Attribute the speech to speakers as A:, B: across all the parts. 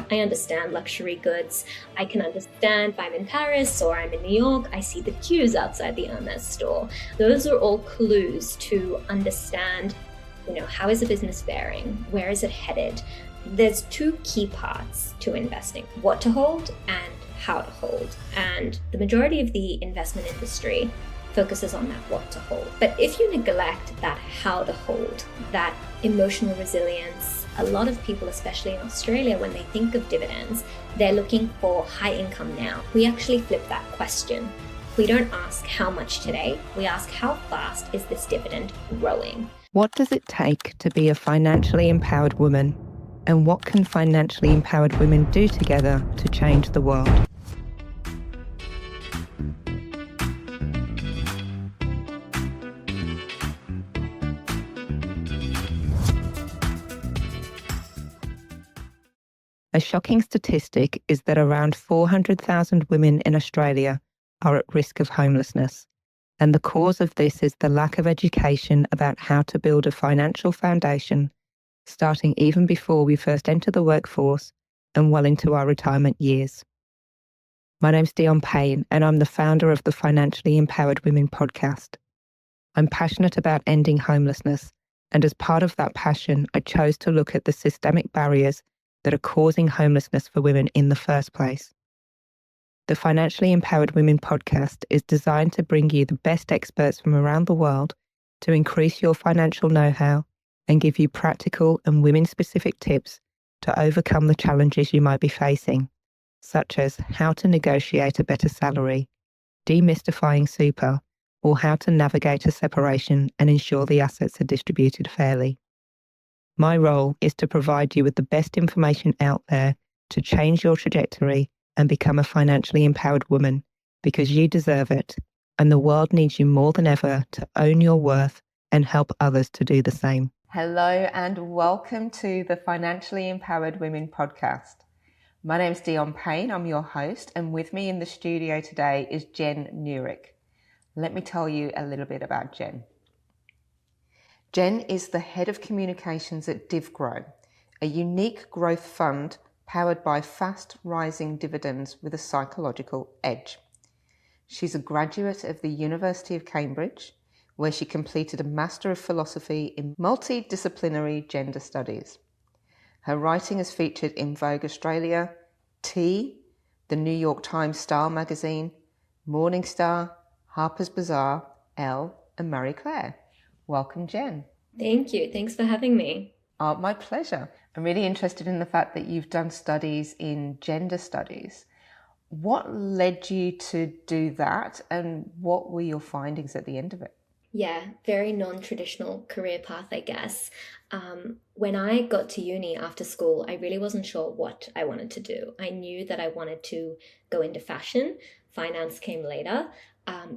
A: I understand luxury goods. I can understand if I'm in Paris or I'm in New York, I see the queues outside the Hermes store. Those are all clues to understand, how is a business faring? Where is it headed? There's two key parts to investing: what to hold and how to hold. And the majority of the investment industry focuses on that what to hold. But if you neglect that how to hold, that emotional resilience, a lot of people, especially in Australia, when they think of dividends, they're looking for high income now. We actually flip that question. We don't ask how much today, we ask how fast is this dividend growing?
B: What does it take to be a financially empowered woman? And what can financially empowered women do together to change the world? A shocking statistic is that around 400,000 women in Australia are at risk of homelessness. And the cause of this is the lack of education about how to build a financial foundation, starting even before we first enter the workforce and well into our retirement years. My name's Dion Payne, and I'm the founder of the Financially Empowered Women podcast. I'm passionate about ending homelessness, and as part of that passion, I chose to look at the systemic barriers that are causing homelessness for women in the first place. The Financially Empowered Women podcast is designed to bring you the best experts from around the world to increase your financial know-how and give you practical and women-specific tips to overcome the challenges you might be facing, such as how to negotiate a better salary, demystifying super, or how to navigate a separation and ensure the assets are distributed fairly. My role is to provide you with the best information out there to change your trajectory and become a financially empowered woman, because you deserve it, and the world needs you more than ever to own your worth and help others to do the same.
C: Hello and welcome to the Financially Empowered Women podcast. My name is Dion Payne, I'm your host, and with me in the studio today is Jen Nurick. Let me tell you a little bit about Jen. Jen is the head of communications at DivGro, a unique growth fund powered by fast rising dividends with a psychological edge. She's a graduate of the University of Cambridge, where she completed a Master of Philosophy in Multidisciplinary Gender Studies. Her writing is featured in Vogue Australia, T, the New York Times Style magazine, Morning Star, Harper's Bazaar, Elle, and Marie Claire. Welcome, Jen.
A: Thank you. Thanks for having me.
C: My pleasure. I'm really interested in the fact that you've done studies in gender studies. What led you to do that, and what were your findings at the end of it?
A: Yeah, very non-traditional career path, I guess. When I got to uni after school, I really wasn't sure what I wanted to do. I knew that I wanted to go into fashion. Finance came later,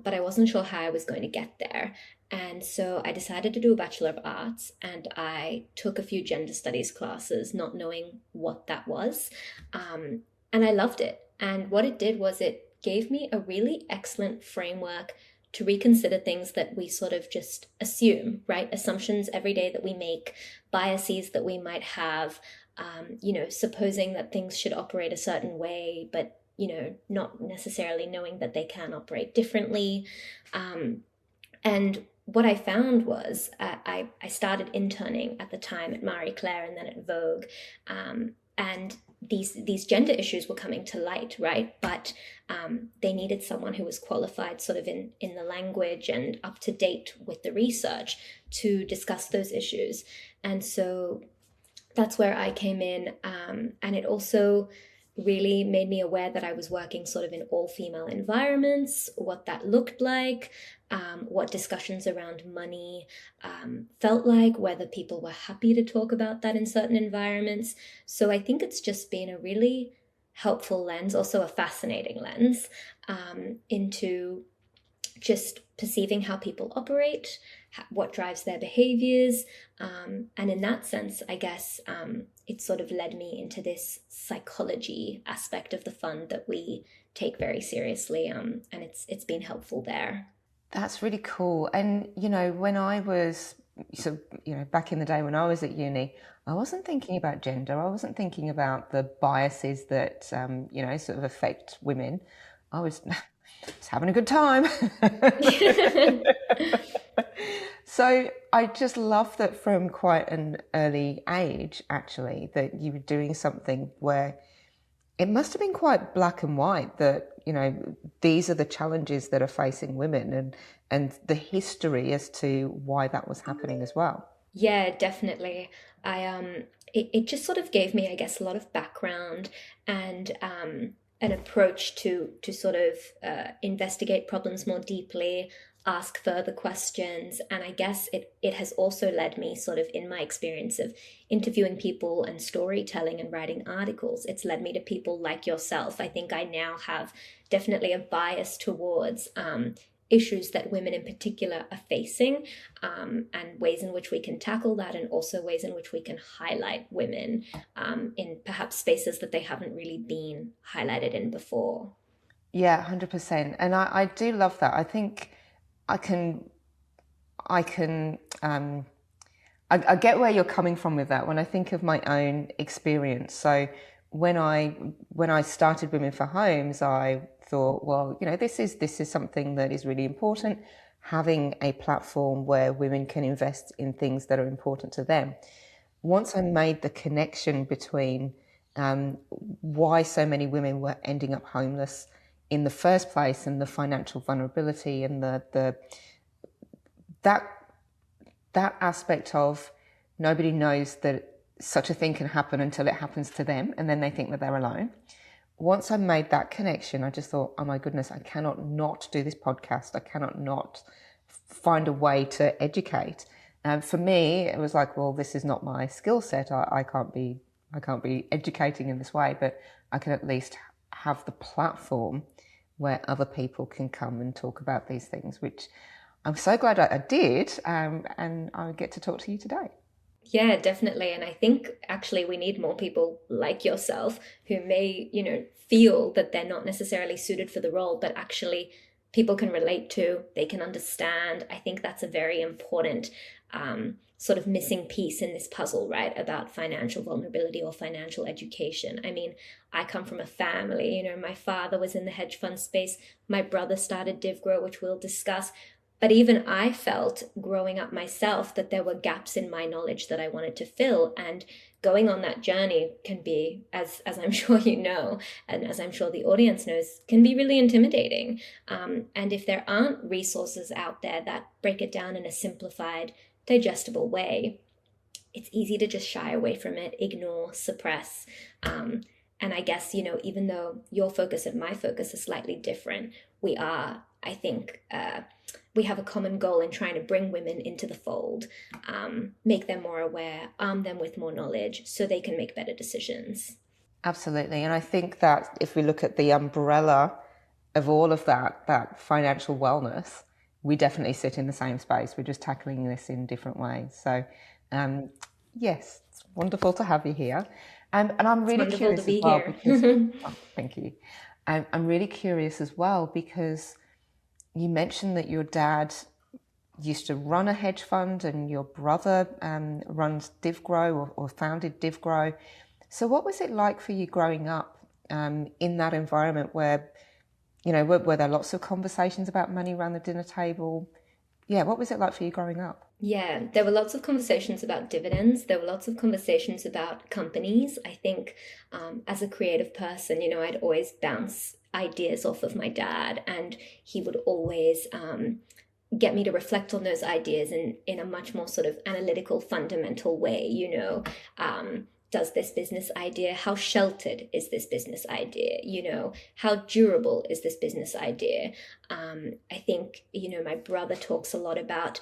A: but I wasn't sure how I was going to get there. And so I decided to do a Bachelor of Arts, and I took a few gender studies classes, not knowing what that was. And I loved it. And what it did was it gave me a really excellent framework to reconsider things that we sort of just assume, right? Assumptions every day that we make, biases that we might have, supposing that things should operate a certain way, but not necessarily knowing that they can operate differently. And what I found was I started interning at the time at Marie Claire and then at Vogue. And these gender issues were coming to light, right? But they needed someone who was qualified sort of in the language and up to date with the research to discuss those issues. And so that's where I came in. And it also really made me aware that I was working sort of in all-female environments, what that looked like, what discussions around money felt like, whether people were happy to talk about that in certain environments. So I think it's just been a really helpful lens, also a fascinating lens, into just perceiving how people operate, what drives their behaviors. And in that sense, I guess it sort of led me into this psychology aspect of the fund that we take very seriously. And it's been helpful there.
C: That's really cool. And, when I was so, back in the day when I was at uni, I wasn't thinking about gender. I wasn't thinking about the biases that, sort of affect women. I was just having a good time. So I just love that from quite an early age, actually, that you were doing something where it must have been quite black and white, that, these are the challenges that are facing women, and the history as to why that was happening as well.
A: Yeah, definitely. It just sort of gave me, I guess, a lot of background and an approach to sort of investigate problems more deeply, ask further questions, and I guess it has also led me sort of in my experience of interviewing people and storytelling and writing articles. It's led me to people like yourself. I think I now have definitely a bias towards issues that women in particular are facing, and ways in which we can tackle that, and also ways in which we can highlight women in perhaps spaces that they haven't really been highlighted in before.
C: Yeah, 100%. And I do love that. I think I can, I get where you're coming from with that when I think of my own experience. So when I started Women for Homes, I thought, well, this is something that is really important, having a platform where women can invest in things that are important to them. Once I made the connection between why so many women were ending up homeless in the first place, and the financial vulnerability, and that aspect of nobody knows that such a thing can happen until it happens to them, and then they think that they're alone. Once I made that connection, I just thought, oh my goodness, I cannot not do this podcast. I cannot not find a way to educate. And for me, it was like, well, this is not my skill set. I can't be educating in this way, but I can at least have the platform where other people can come and talk about these things, which I'm so glad I did, and I get to talk to you today.
A: Yeah, definitely. And I think actually we need more people like yourself who may, feel that they're not necessarily suited for the role, but actually people can relate to, they can understand. I think that's a very important sort of missing piece in this puzzle, right? About financial vulnerability or financial education. I mean, I come from a family, my father was in the hedge fund space. My brother started DivGro, which we'll discuss. But even I felt growing up myself that there were gaps in my knowledge that I wanted to fill. And going on that journey can be, as I'm sure you know, and as I'm sure the audience knows, can be really intimidating. And if there aren't resources out there that break it down in a simplified, digestible way, it's easy to just shy away from it, ignore, suppress. And I guess, even though your focus and my focus are slightly different, we are, I think, we have a common goal in trying to bring women into the fold, make them more aware, arm them with more knowledge so they can make better decisions.
C: Absolutely. And I think that if we look at the umbrella of all of that financial wellness, we definitely sit in the same space. We're just tackling this in different ways. So, yes, it's wonderful to have you here. And I'm really curious as well because, oh, thank you. I'm really curious as well because you mentioned that your dad used to run a hedge fund and your brother runs DivGro or founded DivGro. So what was it like for you growing up in that environment where, were there lots of conversations about money around the dinner table? Yeah, what was it like for you growing up?
A: Yeah, there were lots of conversations about dividends. There were lots of conversations about companies. I think as a creative person, I'd always bounce ideas off of my dad, and he would always get me to reflect on those ideas in a much more sort of analytical, fundamental way. Does this business idea, how sheltered is this business idea? How durable is this business idea? I think, my brother talks a lot about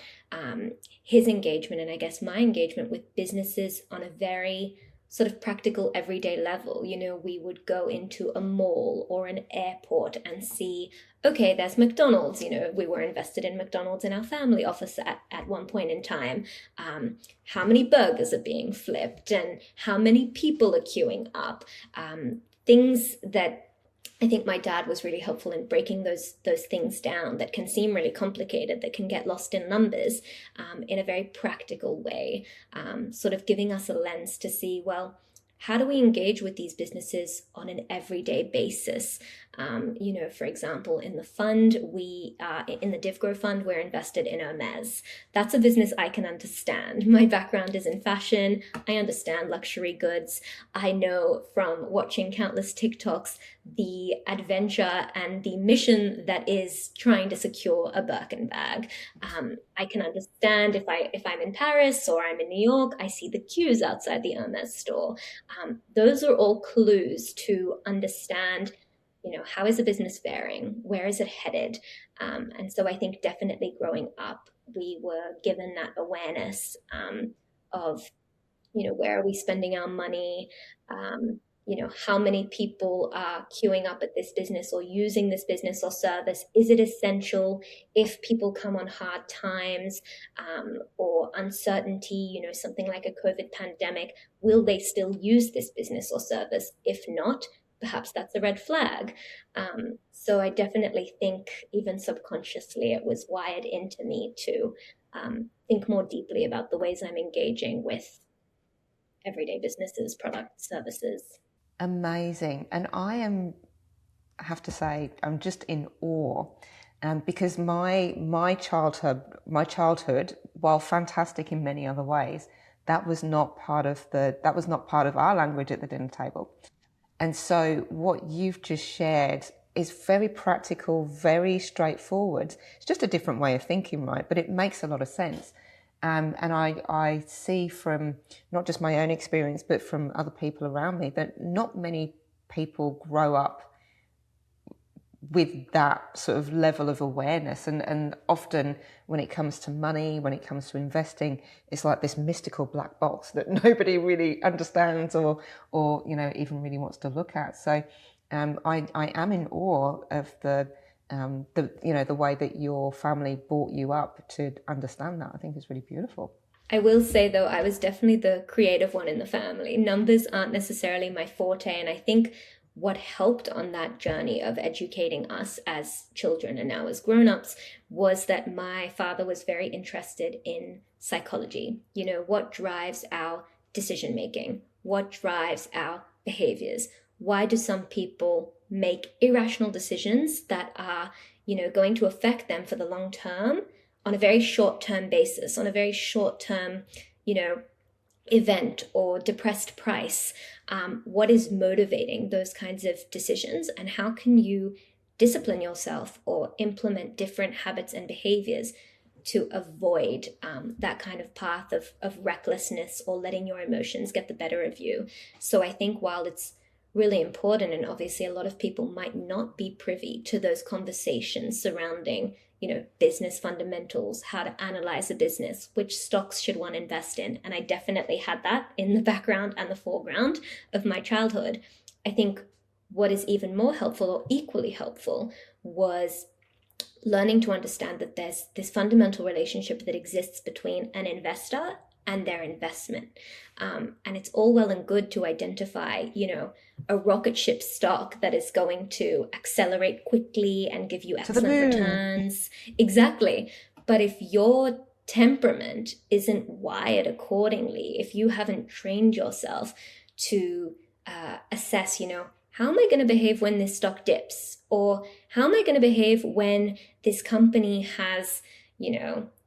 A: his engagement, and I guess my engagement with businesses on a very sort of practical everyday level. We would go into a mall or an airport and see, okay, there's McDonald's. We were invested in McDonald's in our family office at one point in time. How many burgers are being flipped and how many people are queuing up? Things that I think my dad was really helpful in breaking those things down that can seem really complicated, that can get lost in numbers, in a very practical way, sort of giving us a lens to see, well, how do we engage with these businesses on an everyday basis? For example, in the fund, in the DivGro fund, we're invested in Hermes. That's a business I can understand. My background is in fashion. I understand luxury goods. I know from watching countless TikToks the adventure and the mission that is trying to secure a Birkin bag. I can understand if I'm in Paris or I'm in New York, I see the queues outside the Hermes store. Those are all clues to understand, how is a business faring? Where is it headed? And so I think definitely growing up, we were given that awareness of, where are we spending our money? How many people are queuing up at this business or using this business or service? Is it essential? If people come on hard times or uncertainty, something like a COVID pandemic, will they still use this business or service? If not, perhaps that's a red flag. So I definitely think even subconsciously it was wired into me to think more deeply about the ways I'm engaging with everyday businesses, products, services.
C: Amazing. And I have to say, I'm just in awe, because my childhood, while fantastic in many other ways, that was not part of our language at the dinner table. And so what you've just shared is very practical, very straightforward. It's just a different way of thinking, right? But it makes a lot of sense. And I see from not just my own experience, but from other people around me, that not many people grow up with that sort of level of awareness. And often when it comes to money, when it comes to investing, it's like this mystical black box that nobody really understands or even really wants to look at. So I am in awe of the way that your family brought you up to understand that. I think it's really beautiful.
A: I will say, though, I was definitely the creative one in the family. Numbers aren't necessarily my forte, and I think what helped on that journey of educating us as children and now as grown-ups was that my father was very interested in psychology. What drives our decision making? What drives our behaviors? Why do some people make irrational decisions that are, going to affect them for the long term on a very short-term basis, on a very short-term, event or depressed price? What is motivating those kinds of decisions, and how can you discipline yourself or implement different habits and behaviors to avoid that kind of path of recklessness or letting your emotions get the better of you? So I think while it's really important, and obviously a lot of people might not be privy to those conversations surrounding business fundamentals, how to analyze a business, which stocks should one invest in. And I definitely had that in the background and the foreground of my childhood. I think what is even more helpful or equally helpful was learning to understand that there's this fundamental relationship that exists between an investor and their investment. And it's all well and good to identify, a rocket ship stock that is going to accelerate quickly and give you excellent returns. Exactly. But if your temperament isn't wired accordingly, if you haven't trained yourself to assess, how am I going to behave when this stock dips? Or how am I going to behave when this company has,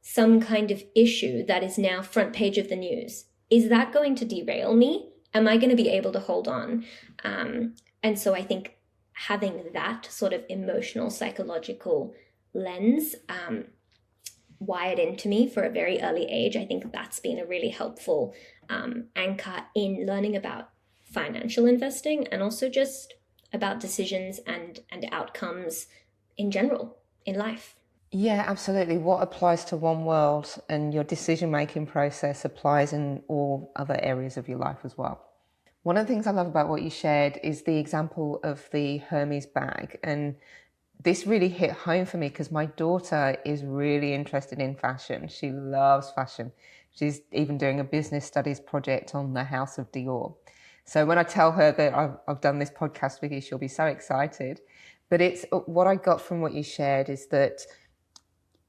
A: some kind of issue that is now front page of the news? Is that going to derail me? Am I going to be able to hold on? And so I think having that sort of emotional, psychological lens wired into me for a very early age, I think that's been a really helpful anchor in learning about financial investing, and also just about decisions and outcomes in general in life.
C: Yeah, absolutely. What applies to one world and your decision-making process applies in all other areas of your life as well. One of the things I love about what you shared is the example of the Hermes bag. And this really hit home for me because my daughter is really interested in fashion. She loves fashion. She's even doing a business studies project on the House of Dior. So when I tell her that I've done this podcast with you, she'll be so excited. But it's what I got from what you shared is that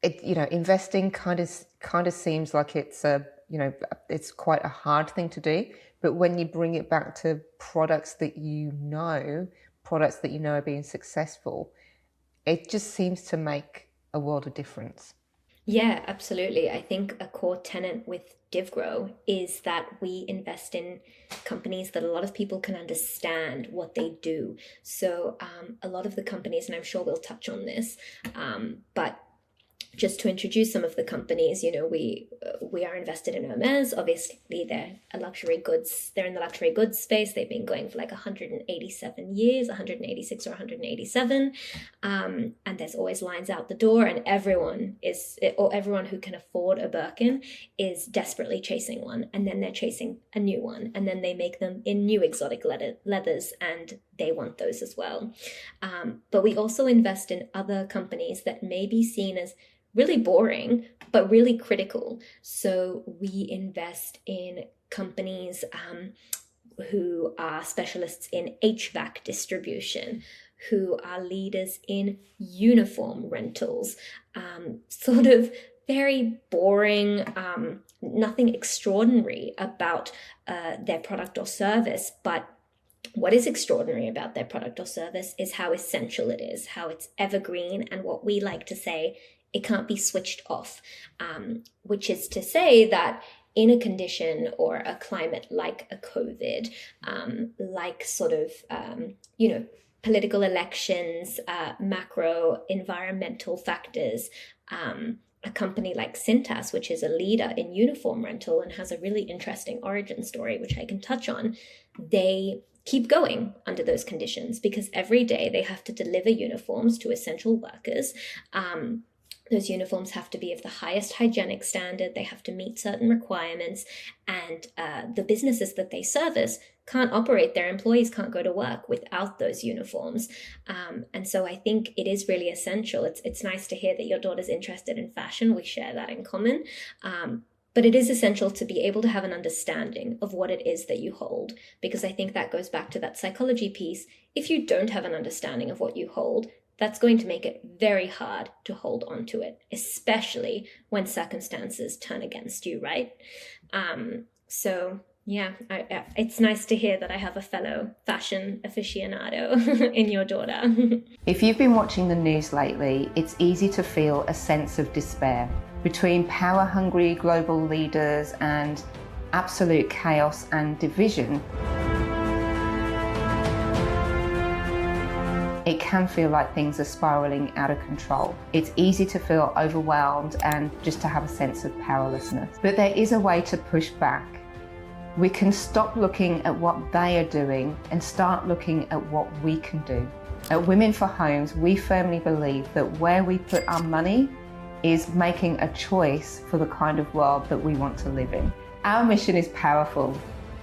C: investing kind of seems like it's it's quite a hard thing to do. But when you bring it back to products that are being successful, it just seems to make a world of difference.
A: Yeah, absolutely. I think a core tenet with DivGro is that we invest in companies that a lot of people can understand what they do. So a lot of the companies, and I'm sure we'll touch on this, but just to introduce some of the companies, we are invested in Hermes. Obviously, they're in the luxury goods space. They've been going for like 187 years, 186 or 187. And there's always lines out the door, and everyone who can afford a Birkin is desperately chasing one. And then they're chasing a new one. And then they make them in new exotic leathers, and they want those as well. But we also invest in other companies that may be seen as really boring, but really critical. So we invest in companies who are specialists in HVAC distribution, who are leaders in uniform rentals, sort of very boring, nothing extraordinary about their product or service, but what is extraordinary about their product or service is how essential it is, how it's evergreen, and what we like to say, it can't be switched off, which is to say that in a condition or a climate like a COVID, like sort of, political elections, macro environmental factors, a company like Cintas, which is a leader in uniform rental and has a really interesting origin story, which I can touch on, they keep going under those conditions because every day they have to deliver uniforms to essential workers. Those uniforms have to be of the highest hygienic standard. They have to meet certain requirements, and the businesses that they service can't operate. Their employees can't go to work without those uniforms. And so I think it is really essential. It's nice to hear that your daughter's interested in fashion. We share that in common. But it is essential to be able to have an understanding of what it is that you hold, because I think that goes back to that psychology piece. If you don't have an understanding of what you hold, that's going to make it very hard to hold on to it, especially when circumstances turn against you, right? So yeah, it's nice to hear that I have a fellow fashion aficionado in your daughter.
C: If you've been watching the news lately, it's easy to feel a sense of despair. Between power-hungry global leaders and absolute chaos and division, it can feel like things are spiraling out of control. It's easy to feel overwhelmed and just to have a sense of powerlessness. But there is a way to push back. We can stop looking at what they are doing and start looking at what we can do. At Women for Homes, we firmly believe that where we put our money is making a choice for the kind of world that we want to live in. Our mission is powerful: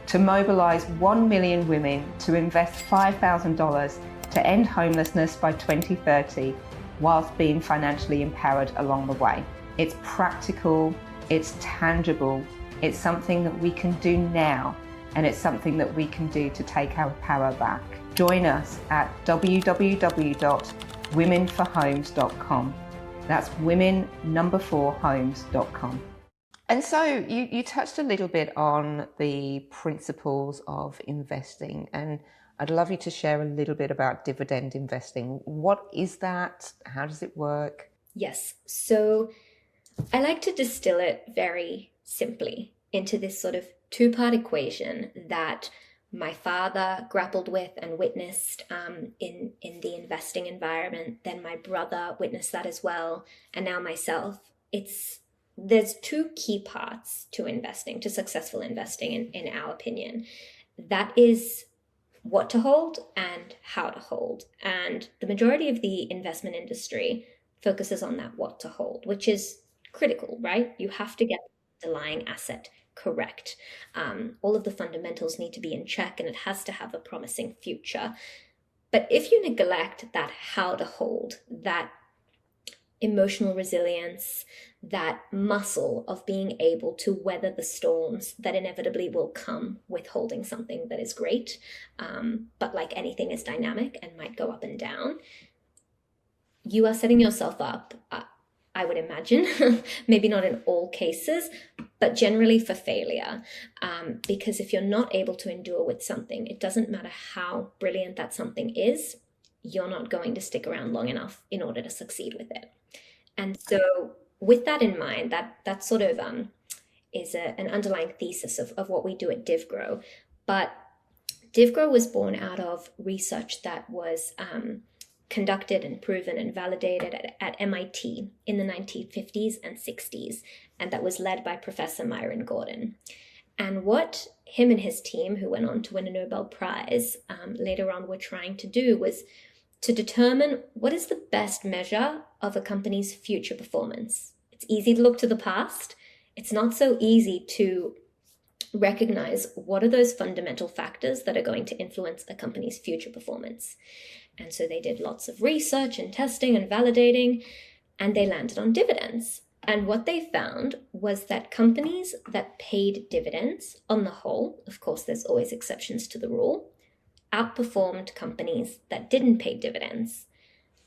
C: to mobilise 1 million women to invest $5,000 to end homelessness by 2030 whilst being financially empowered along the way. It's practical, it's tangible, it's something that we can do now, and it's something that we can do to take our power back. Join us at www.womenforhomes.com. That's women4homes.com. And so you touched a little bit on the principles of investing, and I'd love you to share a little bit about dividend investing. What is that? How does it work?
A: Yes. So I like to distill it very simply into this sort of two-part equation that my father grappled with and witnessed in the investing environment. Then my brother witnessed that as well. And now myself. There's two key parts to investing, to successful investing in our opinion. That is what to hold and how to hold. And the majority of the investment industry focuses on that what to hold, which is critical, right? You have to get the underlying asset correct. All of the fundamentals need to be in check, and it has to have a promising future. But if you neglect that how to hold, that emotional resilience, that muscle of being able to weather the storms that inevitably will come with holding something that is great. But like anything is dynamic and might go up and down. You are setting yourself up, I would imagine, maybe not in all cases, but generally for failure. Because if you're not able to endure with something, it doesn't matter how brilliant that something is, you're not going to stick around long enough in order to succeed with it. And so with that in mind, that sort of is an underlying thesis of what we do at DivGro. But DivGro was born out of research that was conducted and proven and validated at MIT in the 1950s and 60s, and that was led by Professor Myron Gordon. And what him and his team, who went on to win a Nobel Prize later on, were trying to do was to determine what is the best measure of a company's future performance. It's easy to look to the past. It's not so easy to recognize what are those fundamental factors that are going to influence a company's future performance. And so they did lots of research and testing and validating, and they landed on dividends. And what they found was that companies that paid dividends on the whole, of course, there's always exceptions to the rule, outperformed companies that didn't pay dividends.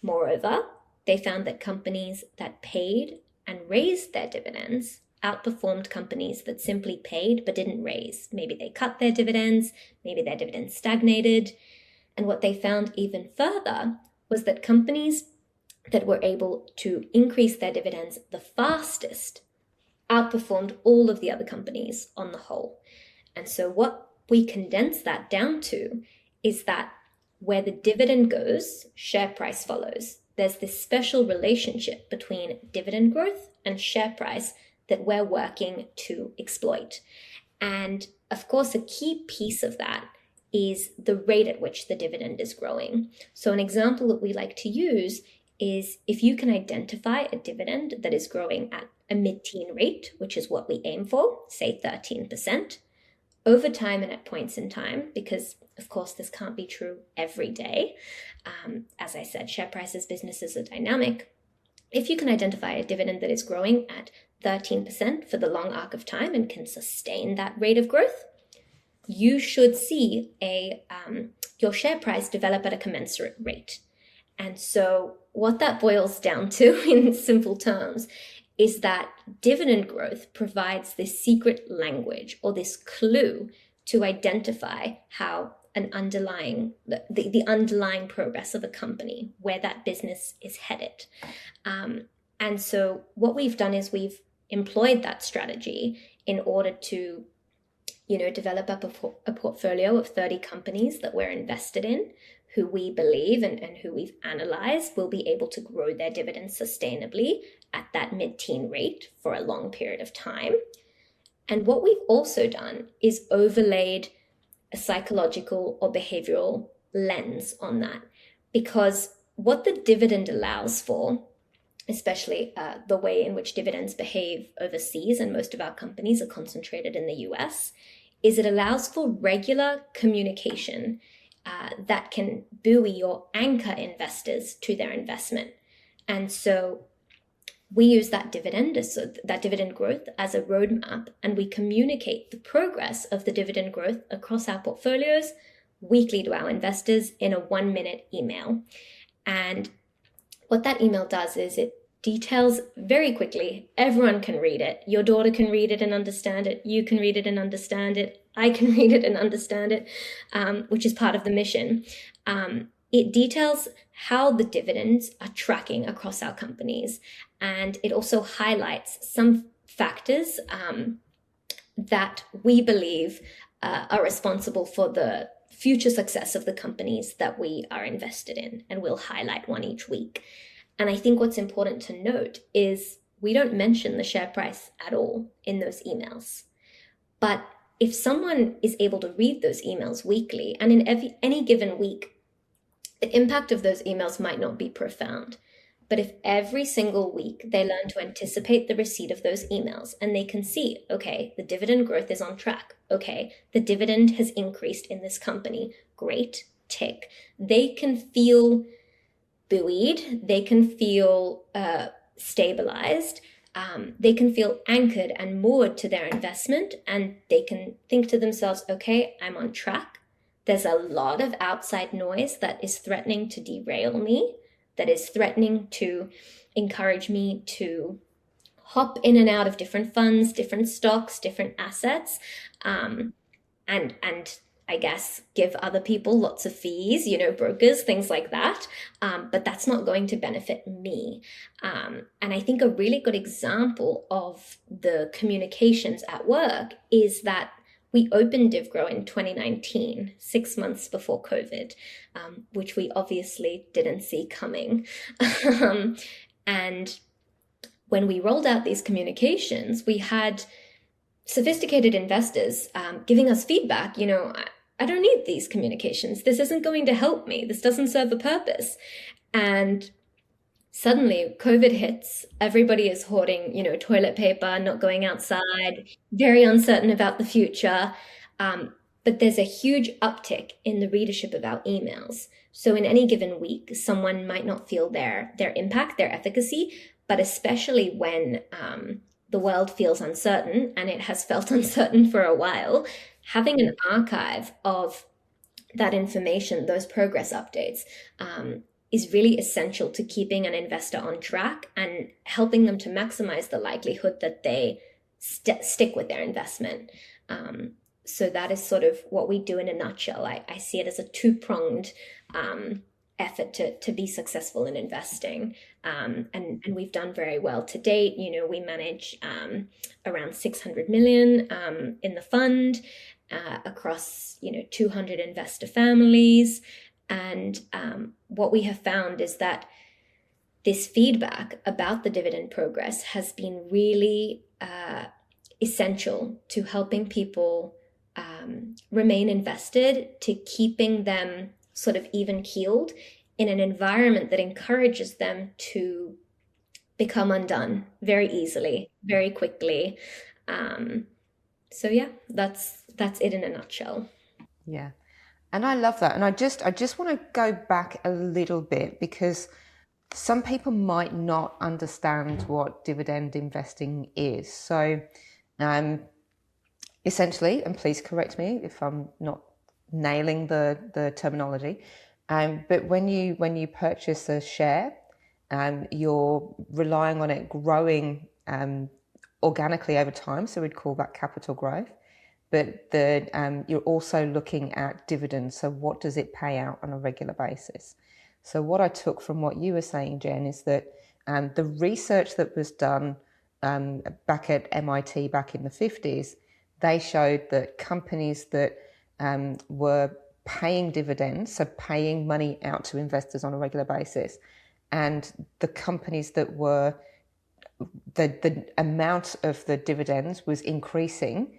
A: Moreover, they found that companies that paid and raised their dividends outperformed companies that simply paid but didn't raise. Maybe they cut their dividends, maybe their dividends stagnated. And what they found even further was that companies that were able to increase their dividends the fastest outperformed all of the other companies on the whole. And so what we condense that down to is that where the dividend goes, share price follows. There's this special relationship between dividend growth and share price that we're working to exploit. And of course, a key piece of that is the rate at which the dividend is growing. So an example that we like to use is if you can identify a dividend that is growing at a mid-teen rate, which is what we aim for, say 13%, over time and at points in time, because of course this can't be true every day. As I said, share prices, businesses are dynamic. If you can identify a dividend that is growing at 13% for the long arc of time and can sustain that rate of growth, you should see your share price develop at a commensurate rate. And so what that boils down to in simple terms is that dividend growth provides this secret language or this clue to identify how an underlying, the underlying progress of a company, where that business is headed. And so what we've done is we've employed that strategy in order to, develop up a portfolio of 30 companies that we're invested in, who we believe and who we've analyzed will be able to grow their dividends sustainably at that mid-teen rate for a long period of time. And what we've also done is overlaid a psychological or behavioral lens on that, because what the dividend allows for, especially the way in which dividends behave overseas, and most of our companies are concentrated in the US, is it allows for regular communication that can buoy or anchor investors to their investment. And so we use that dividend growth as a roadmap, and we communicate the progress of the dividend growth across our portfolios weekly to our investors in a 1-minute email. And what that email does is it details very quickly. Everyone can read it. Your daughter can read it and understand it. You can read it and understand it. I can read it and understand it, which is part of the mission. It details how the dividends are tracking across our companies. And it also highlights some factors that we believe are responsible for the future success of the companies that we are invested in. And we'll highlight one each week. And I think what's important to note is we don't mention the share price at all in those emails. But if someone is able to read those emails weekly, and in any given week, the impact of those emails might not be profound. But if every single week they learn to anticipate the receipt of those emails and they can see, okay, the dividend growth is on track. Okay, the dividend has increased in this company. Great, tick. They can feel buoyed. They can feel stabilized, they can feel anchored and moored to their investment, and they can think to themselves, okay, I'm on track. There's a lot of outside noise that is threatening to derail me, that is threatening to encourage me to hop in and out of different funds, different stocks, different assets, and I guess give other people lots of fees, brokers, things like that. But that's not going to benefit me. And I think a really good example of the communications at work is that we opened DivGro in 2019, 6 months before COVID, which we obviously didn't see coming. And when we rolled out these communications, we had sophisticated investors giving us feedback. I don't need these communications. This isn't going to help me. This doesn't serve a purpose. And suddenly COVID hits. Everybody is hoarding, toilet paper, not going outside, very uncertain about the future. But there's a huge uptick in the readership of our emails. So in any given week, someone might not feel their impact, their efficacy, but especially when the world feels uncertain, and it has felt uncertain for a while, having an archive of that information, those progress updates, is really essential to keeping an investor on track and helping them to maximize the likelihood that they stick with their investment. So that is sort of what we do in a nutshell. I see it as a two-pronged effort to be successful in investing. And we've done very well to date. We manage around 600 million in the fund across 200 investor families. And what we have found is that this feedback about the dividend progress has been really essential to helping people remain invested, to keeping them sort of even keeled in an environment that encourages them to become undone very easily, very quickly. So yeah, that's it in a nutshell.
C: Yeah. And I love that. And I just want to go back a little bit, because some people might not understand what dividend investing is. So essentially, and please correct me if I'm not nailing the terminology, but when you purchase a share, you're relying on it growing organically over time, so we'd call that capital growth. But you're also looking at dividends. So what does it pay out on a regular basis? So what I took from what you were saying, Jen, is that the research that was done back at MIT back in the 50s, they showed that companies that were paying dividends, so paying money out to investors on a regular basis, and the companies that were, the amount of the dividends was increasing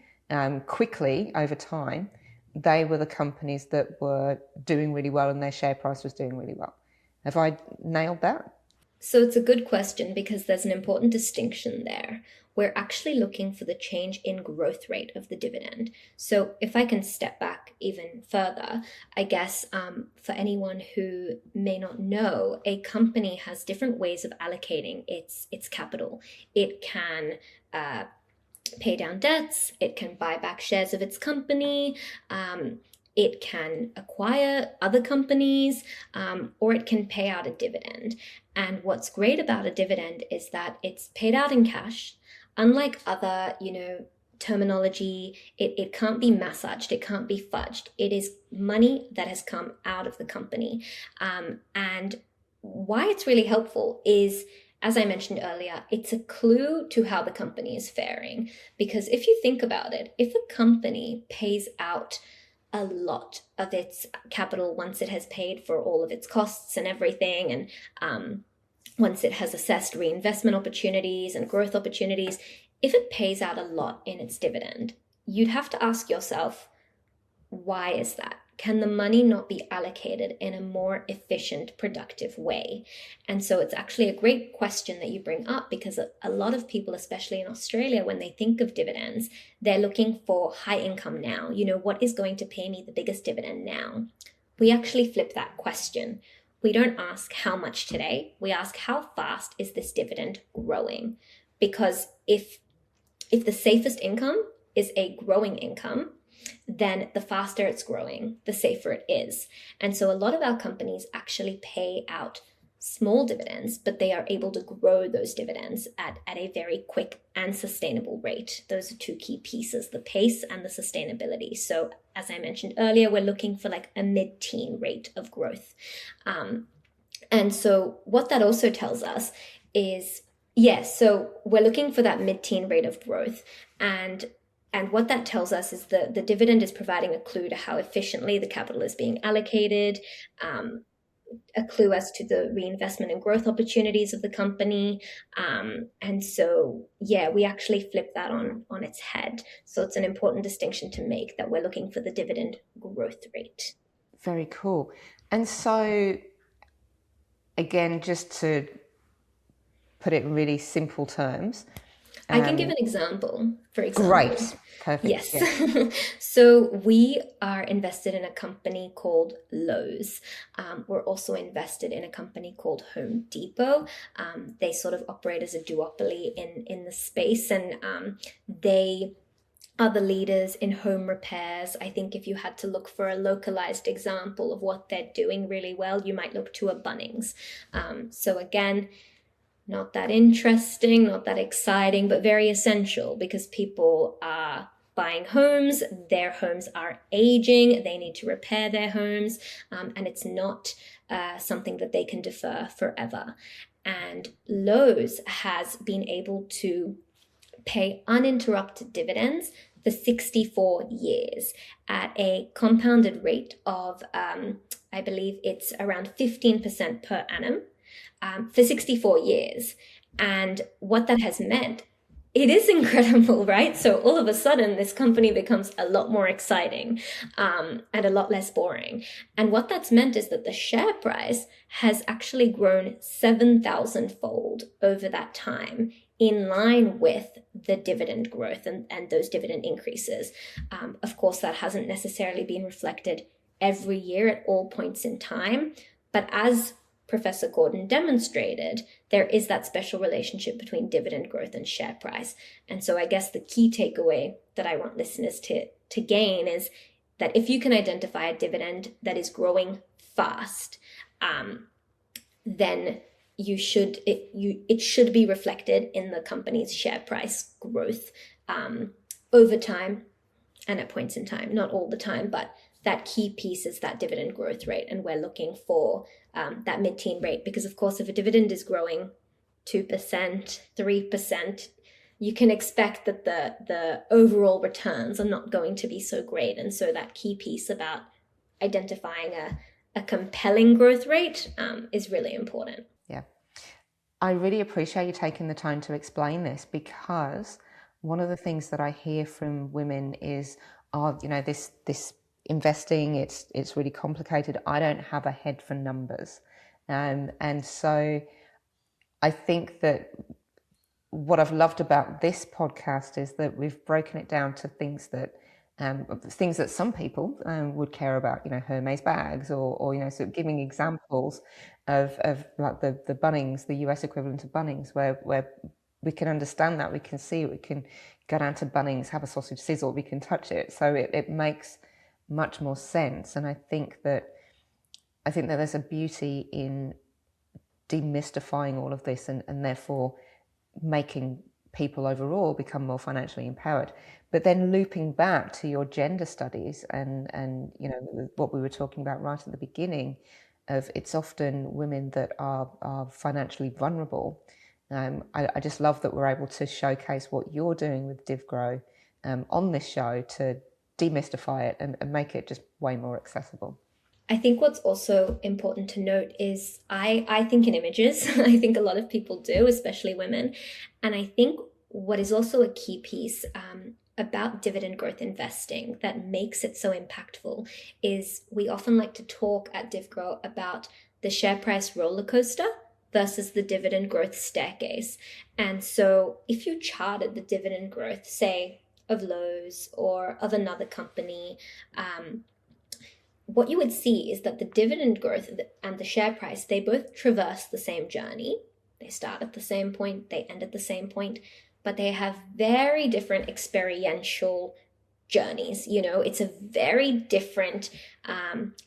C: quickly over time, they were the companies that were doing really well and their share price was doing really well. Have I nailed that?
A: So it's a good question, because there's an important distinction there. We're actually looking for the change in growth rate of the dividend. So if I can step back even further, I guess for anyone who may not know, a company has different ways of allocating its capital. It can pay down debts, it can buy back shares of its company, it can acquire other companies, or it can pay out a dividend. And what's great about a dividend is that it's paid out in cash. Unlike other, terminology, it can't be massaged, it can't be fudged. It is money that has come out of the company. And why it's really helpful is, as I mentioned earlier, it's a clue to how the company is faring. Because if you think about it, if a company pays out a lot of its capital once it has paid for all of its costs and everything, and once it has assessed reinvestment opportunities and growth opportunities, if it pays out a lot in its dividend, you'd have to ask yourself, why is that? Can the money not be allocated in a more efficient, productive way? And so it's actually a great question that you bring up, because a lot of people, especially in Australia, when they think of dividends, they're looking for high income now. What is going to pay me the biggest dividend now? We actually flip that question. we don't ask how much today, we ask how fast is this dividend growing? Because if the safest income is a growing income, then the faster it's growing, the safer it is. And so a lot of our companies actually pay out small dividends, but they are able to grow those dividends at a very quick and sustainable rate. Those are two key pieces, the pace and the sustainability. So as I mentioned earlier, we're looking for like a mid-teen rate of growth. And so what that also tells us is, yes, so we're looking for that mid-teen rate of growth. And what that tells us is the dividend is providing a clue to how efficiently the capital is being allocated, a clue as to the reinvestment and growth opportunities of the company. And so, yeah, we actually flip that on its head. So it's an important distinction to make, that we're looking for the dividend growth rate.
C: Very cool. And so, again, just to put it in really simple terms,
A: I can give an example, for example.
C: Great. Perfect.
A: Yes.
C: Yeah.
A: So we are invested in a company called Lowe's. We're also invested in a company called Home Depot. They sort of operate as a duopoly in the space, and they are the leaders in home repairs. I think if you had to look for a localized example of what they're doing really well, you might look to a Bunnings. So again, not that interesting, not that exciting, but very essential, because people are buying homes, their homes are aging, they need to repair their homes, and it's not something that they can defer forever. And Lowe's has been able to pay uninterrupted dividends for 64 years at a compounded rate of, I believe it's around 15% per annum. For 64 years. And what that has meant, it is incredible, right? So all of a sudden, this company becomes a lot more exciting and a lot less boring. And what that's meant is that the share price has actually grown 7,000-fold over that time, in line with the dividend growth and those dividend increases. Of course, that hasn't necessarily been reflected every year at all points in time, but as Professor Gordon demonstrated, there is that special relationship between dividend growth and share price. And so I guess the key takeaway that I want listeners to gain is that if you can identify a dividend that is growing fast, then it should be reflected in the company's share price growth over time and at points in time. Not all the time, but that key piece is that dividend growth rate, and we're looking for that mid-teen rate, because of course if a dividend is growing 2%, 3%, you can expect that the overall returns are not going to be so great. And so that key piece about identifying a compelling growth rate is really important.
C: Yeah. I really appreciate you taking the time to explain this, because one of the things that I hear from women is, this investing, it's really complicated. I don't have a head for numbers. And so I think that what I've loved about this podcast is that we've broken it down to things that some people would care about, Hermes bags, or sort of giving examples of like the Bunnings, the US equivalent of Bunnings, where we can understand that, we can see it, we can go down to Bunnings, have a sausage sizzle, we can touch it. So it makes much more sense. And I think that there's a beauty in demystifying all of this, and therefore making people overall become more financially empowered. But then looping back to your gender studies and what we were talking about right at the beginning, of it's often women that are financially vulnerable. I just love that we're able to showcase what you're doing with DivGro on this show to demystify it and make it just way more accessible.
A: I think what's also important to note is I think in images. I think a lot of people do, especially women. And I think what is also a key piece about dividend growth investing that makes it so impactful is we often like to talk at DivGro about the share price roller coaster versus the dividend growth staircase. And so if you charted the dividend growth, say, of Lowe's or of another company, what you would see is that the dividend growth and the share price, they both traverse the same journey. They start at the same point, they end at the same point, but they have very different experiential journeys. It's a very different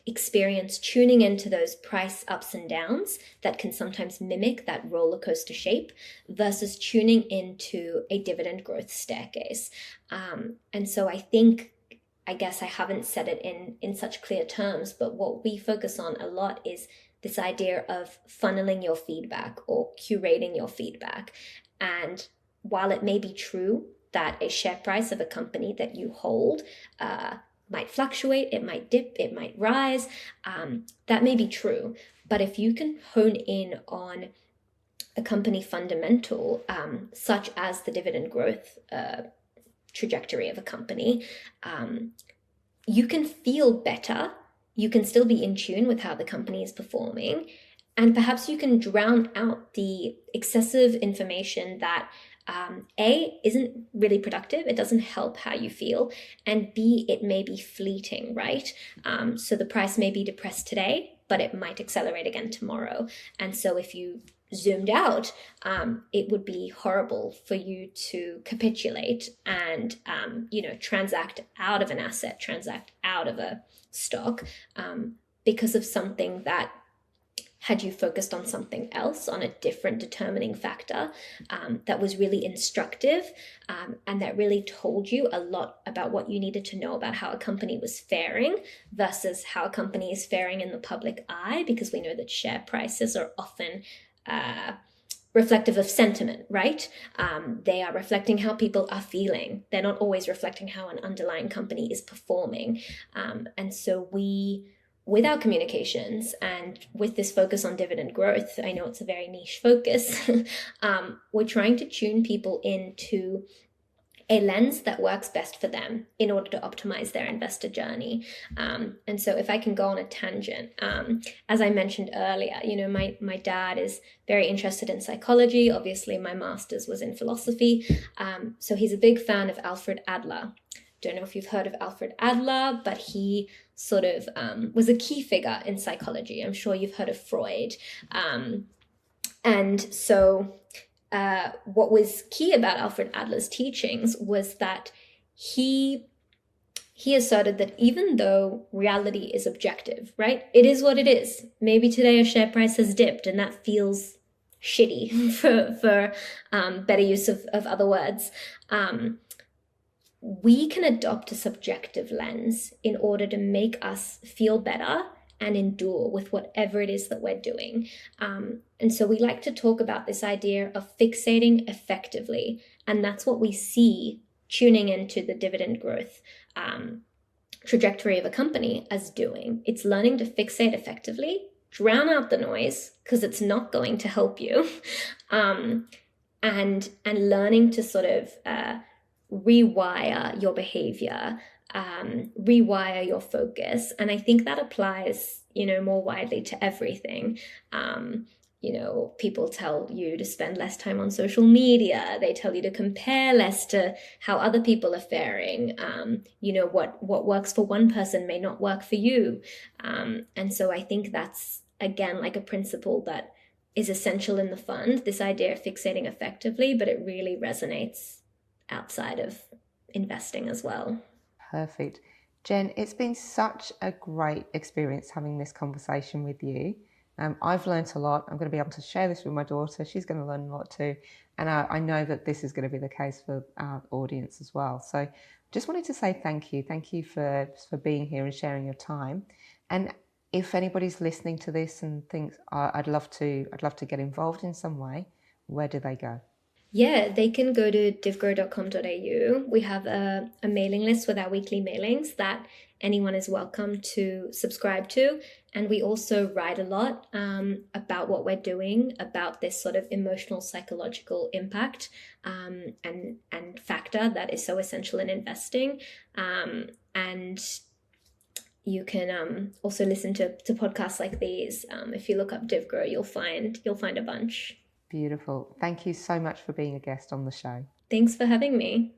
A: experience tuning into those price ups and downs that can sometimes mimic that roller coaster shape versus tuning into a dividend growth staircase. And so I guess I haven't said it in such clear terms, but what we focus on a lot is this idea of funneling your feedback or curating your feedback. And while it may be true that a share price of a company that you hold might fluctuate, it might dip, it might rise, that may be true. But if you can hone in on a company fundamental, such as the dividend growth trajectory of a company, you can feel better. You can still be in tune with how the company is performing. And perhaps you can drown out the excessive information that A, isn't really productive. It doesn't help how you feel. And B, it may be fleeting, right? So the price may be depressed today, but it might accelerate again tomorrow. And so if you zoomed out, it would be horrible for you to capitulate and, transact out of an asset, transact out of a stock because of something that, had you focused on something else, on a different determining factor that was really instructive and that really told you a lot about what you needed to know about how a company was faring versus how a company is faring in the public eye, because we know that share prices are often reflective of sentiment, right? They are reflecting how people are feeling. They're not always reflecting how an underlying company is performing. And so with our communications and with this focus on dividend growth, I know it's a very niche focus, we're trying to tune people into a lens that works best for them in order to optimize their investor journey. And so if I can go on a tangent, as I mentioned earlier, my dad is very interested in psychology. Obviously, my master's was in philosophy. So he's a big fan of Alfred Adler. Don't know if you've heard of Alfred Adler, but he sort of was a key figure in psychology. I'm sure you've heard of Freud. And so what was key about Alfred Adler's teachings was that he asserted that even though reality is objective, right? It is what it is. Maybe today a share price has dipped and that feels shitty for better use of other words. We can adopt a subjective lens in order to make us feel better and endure with whatever it is that we're doing. And so we like to talk about this idea of fixating effectively. And that's what we see tuning into the dividend growth trajectory of a company as doing. It's learning to fixate effectively, drown out the noise because it's not going to help you, and learning to sort of rewire your behavior, rewire your focus. And I think that applies, more widely to everything. People tell you to spend less time on social media. They tell you to compare less to how other people are faring. What works for one person may not work for you. And so I think that's, again, like a principle that is essential in the fund, this idea of fixating effectively, but it really resonates outside of investing as well.
C: Perfect. Jen, it's been such a great experience having this conversation with you. I've learnt a lot. I'm going to be able to share this with my daughter. She's going to learn a lot too. And I know that this is going to be the case for our audience as well. So just wanted to say thank you. Thank you for being here and sharing your time. And if anybody's listening to this and thinks, I'd love to get involved in some way, where do they go?
A: Yeah, they can go to divgro.com.au. We have a mailing list with our weekly mailings that anyone is welcome to subscribe to. And we also write a lot about what we're doing, about this sort of emotional, psychological impact and factor that is so essential in investing. And you can also listen to podcasts like these. If you look up DivGro, you'll find a bunch.
C: Beautiful. Thank you so much for being a guest on the show.
A: Thanks for having me.